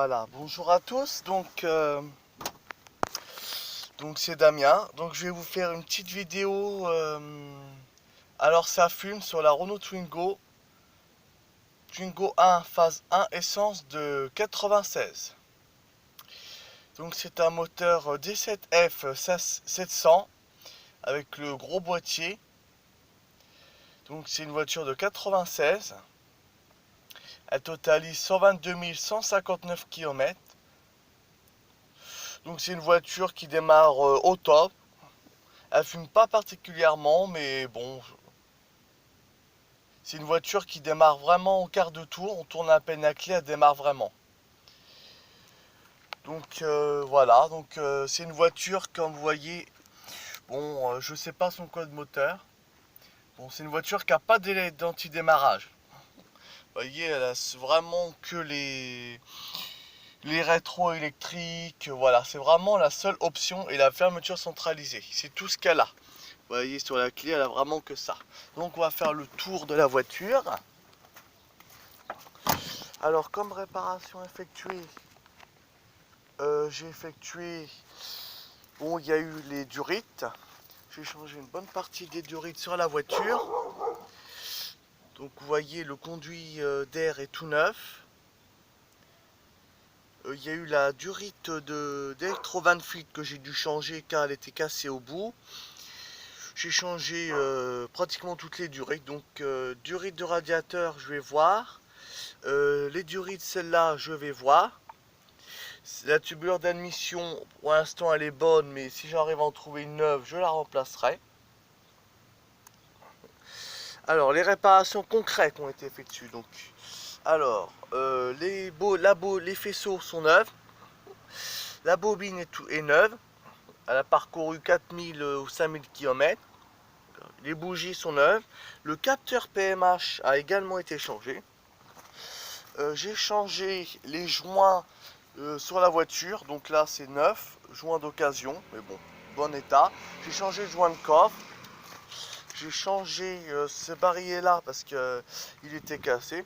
Voilà, bonjour à tous, donc c'est Damien, donc je vais vous faire une petite vidéo, alors ça fume sur la Renault Twingo 1 phase 1 essence de 96. Donc c'est un moteur D7F 700 avec le gros boîtier, donc c'est une voiture de 96, elle totalise 122 159 km. Donc c'est une voiture qui démarre au top. Elle fume pas particulièrement, mais bon, c'est une voiture qui démarre vraiment au quart de tour. On tourne à peine la clé, elle démarre vraiment. Donc voilà, c'est une voiture comme vous voyez. Bon, je sais pas son code moteur. Bon, c'est une voiture qui a pas d'anti-démarrage. Vous voyez, elle a vraiment que les rétros électriques. Voilà, c'est vraiment la seule option et la fermeture centralisée. C'est tout ce qu'elle a. Vous voyez sur la clé, elle a vraiment que ça. Donc on va faire le tour de la voiture. Alors comme réparation effectuée, j'ai effectué, bon il y a eu les durites. J'ai changé une bonne partie des durites sur la voiture. Donc vous voyez le conduit d'air est tout neuf. Il y a eu la durite d'Electro 28 que j'ai dû changer car elle était cassée au bout. J'ai changé pratiquement toutes les durites. Donc durite de radiateur je vais voir. Les durites celle-là je vais voir. La tubulure d'admission pour l'instant elle est bonne, mais si j'arrive à en trouver une neuve je la remplacerai. Alors les réparations concrètes ont été effectuées. Donc alors les faisceaux sont neufs. La bobine est neuve. Elle a parcouru 4000 ou 5000 km. Les bougies sont neuves. Le capteur PMH a également été changé. J'ai changé les joints sur la voiture. Donc là c'est neuf. Joint d'occasion. Mais bon, bon état. J'ai changé le joint de coffre. J'ai changé ce barillet là parce que il était cassé.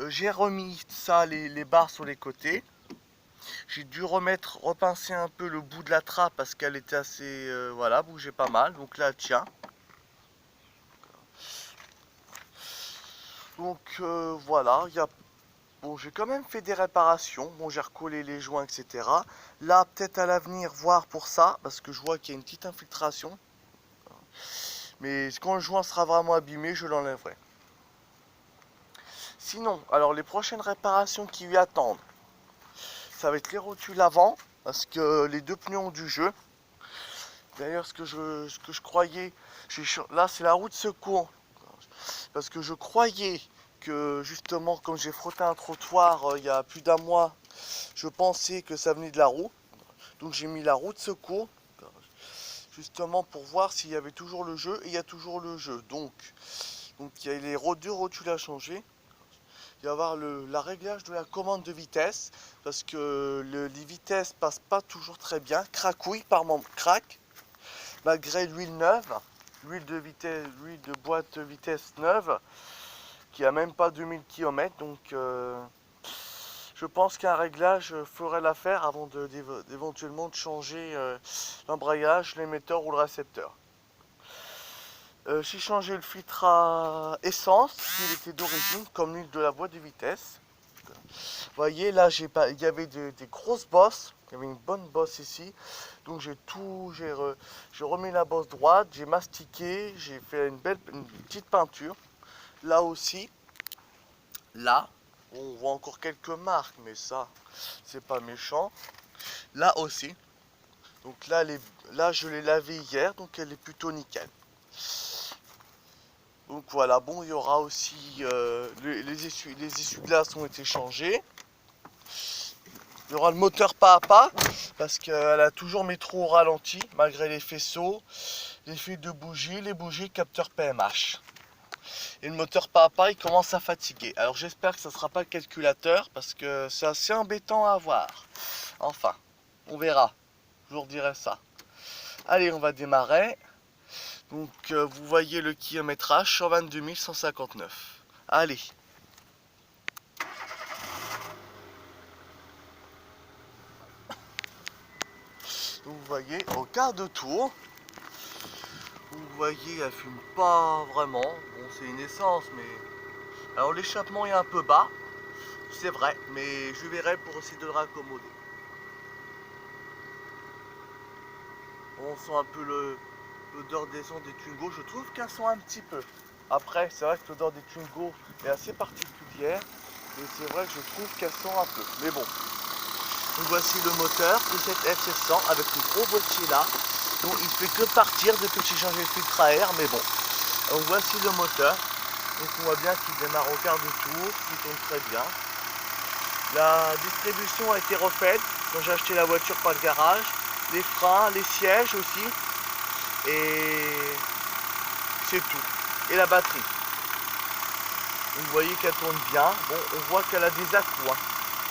J'ai remis ça, les barres sur les côtés. J'ai dû repincer un peu le bout de la trappe parce qu'elle était assez, voilà, bougeait pas mal. Donc là, elle tient. Donc voilà, bon, j'ai quand même fait des réparations. Bon, j'ai recollé les joints, etc. Là, peut-être à l'avenir, voir pour ça, parce que je vois qu'il y a une petite infiltration. Mais quand le joint sera vraiment abîmé, je l'enlèverai. Sinon, alors les prochaines réparations qui lui attendent, ça va être les rotules avant, parce que les deux pneus ont du jeu. D'ailleurs, ce que je croyais, là c'est la roue de secours, parce que je croyais que justement, comme j'ai frotté un trottoir il y a plus d'un mois, je pensais que ça venait de la roue. Donc j'ai mis la roue de secours, justement pour voir s'il y avait toujours le jeu, et il y a toujours le jeu. Donc il y a les deux rotules à changer. Il va y avoir la réglage de la commande de vitesse, parce que les vitesses passent pas toujours très bien, cracouille par moment, craque, malgré l'huile neuve, l'huile de boîte vitesse neuve, qui a même pas 2000 km. Donc je pense qu'un réglage ferait l'affaire avant d'éventuellement de changer l'embrayage, l'émetteur ou le récepteur. J'ai changé le filtre à essence, il était d'origine, comme l'huile de la boîte de vitesse. Vous voyez, là, il y avait des grosses bosses, il y avait une bonne bosse ici. Donc j'ai remis la bosse droite, j'ai mastiqué, j'ai fait une petite peinture. Là aussi, là, on voit encore quelques marques, mais ça, c'est pas méchant. Là aussi, donc là je l'ai lavé hier, donc elle est plutôt nickel. Donc voilà, bon, il y aura aussi les essuie-glaces ont été changés. Il y aura le moteur pas à pas, parce qu'elle a toujours mes trous au ralenti, malgré les faisceaux, les fils de bougies, les bougies, capteur PMH. Et le moteur pas à pas, il commence à fatiguer. Alors j'espère que ça ne sera pas le calculateur, parce que c'est assez embêtant à avoir. Enfin, on verra, je vous redirai ça. Allez, on va démarrer. Donc vous voyez le kilométrage, 122 159. Allez. Donc vous voyez, au quart de tour, vous voyez, elle fume pas vraiment. Bon, c'est une essence, mais... Alors l'échappement est un peu bas, c'est vrai, mais je verrai pour essayer de le raccommoder. On sent un peu l'odeur des sons des Twingo. Je trouve qu'elles sont un petit peu. Après, c'est vrai que l'odeur des Twingo est assez particulière. Et c'est vrai que je trouve qu'elles sont un peu. Mais bon. Donc voici le moteur de cette F700 avec une gros voltier là. Donc il fait que partir depuis que j'ai changé le filtre à air. Mais bon. Donc voici le moteur. Donc on voit bien qu'il démarre au quart de tour, qu'il tourne très bien. La distribution a été refaite quand j'ai acheté la voiture par le garage. Les freins, les sièges aussi. Et c'est tout. Et la batterie. Donc vous voyez qu'elle tourne bien. Bon, on voit qu'elle a des à-coups. Hein.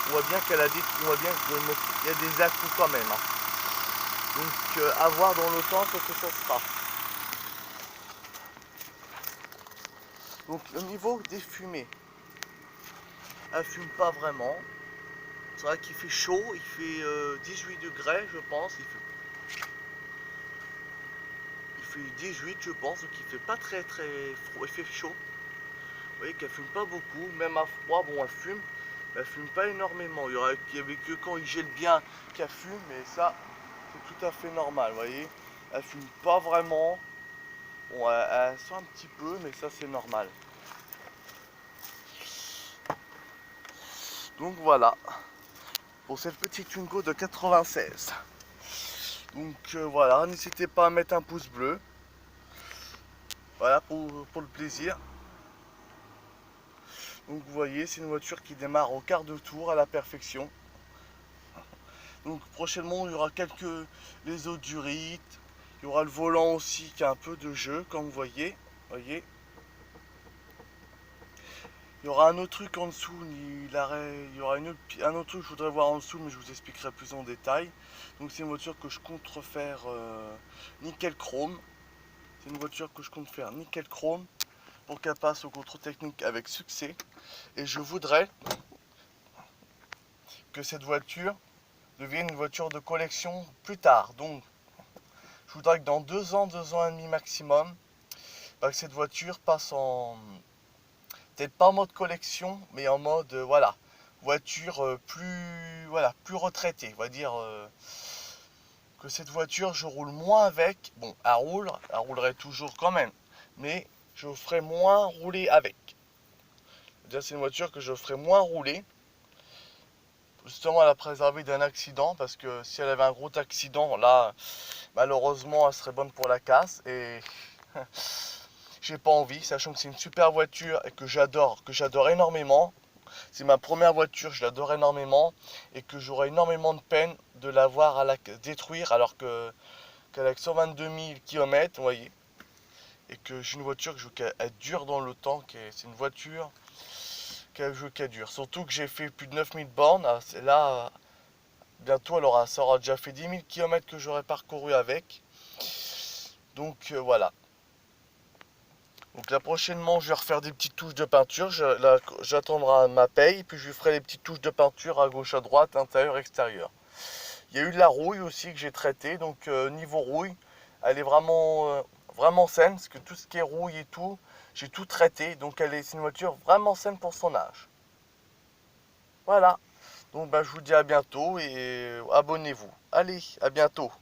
On voit bien qu'elle a des. On voit bien qu'il y a des à-coups quand même. Hein. Donc à voir dans le temps ce que ça sera. Donc au niveau des fumées, elle fume pas vraiment. C'est vrai qu'il fait chaud, il fait 18 degrés je pense. Il fait 18 je pense, donc il fait pas très froid, il fait chaud. Vous voyez qu'elle fume pas beaucoup, même à froid, bon elle fume, mais elle fume pas énormément. Il y avait que quand il gèle bien qu'elle fume, mais ça c'est tout à fait normal, vous voyez. Elle fume pas vraiment. Bon, elle sent un petit peu, mais ça c'est normal. Donc voilà, pour cette petite Twingo de 96. Donc voilà, n'hésitez pas à mettre un pouce bleu. Voilà, pour le plaisir. Donc vous voyez, c'est une voiture qui démarre au quart de tour à la perfection. Donc prochainement, il y aura les eaux du rite. Il y aura le volant aussi qui a un peu de jeu, comme vous voyez. Il y aura un autre truc en dessous, il y aura un autre truc que je voudrais voir en dessous, mais je vous expliquerai plus en détail. Donc c'est une voiture que je compte refaire nickel chrome. C'est une voiture que je compte faire nickel chrome pour qu'elle passe au contrôle technique avec succès. Et je voudrais que cette voiture devienne une voiture de collection plus tard. Donc je voudrais que dans 2 ans, 2 ans et demi maximum, que cette voiture passe en... peut-être pas en mode collection, mais en mode, voilà, voiture plus retraitée. On va dire que cette voiture, je roule moins avec. Bon, elle roulerait toujours quand même, mais je ferai moins rouler avec. C'est une voiture que je ferai moins rouler. Justement, à la préserver d'un accident, parce que si elle avait un gros accident, là, malheureusement, elle serait bonne pour la casse. Et j'ai pas envie, sachant que c'est une super voiture et que j'adore énormément. C'est ma première voiture, je l'adore énormément. Et que j'aurais énormément de peine de l'avoir à la détruire, alors qu'elle a 122 000 km, vous voyez. Et que j'ai une voiture que je veux qu'elle dure dans le temps, c'est une voiture qu'elle dure. Surtout que j'ai fait plus de 9000 bornes. Là, bientôt, ça aura déjà fait 10 000 km que j'aurai parcouru avec. Donc voilà. Donc là prochainement je vais refaire des petites touches de peinture. J'attendrai ma paye, puis je lui ferai des petites touches de peinture à gauche, à droite, intérieur, extérieur. Il y a eu de la rouille aussi que j'ai traité. Donc niveau rouille, elle est vraiment saine, parce que tout ce qui est rouille et tout, j'ai tout traité. Donc c'est une voiture vraiment saine pour son âge. Voilà. Donc je vous dis à bientôt et abonnez-vous. Allez, à bientôt.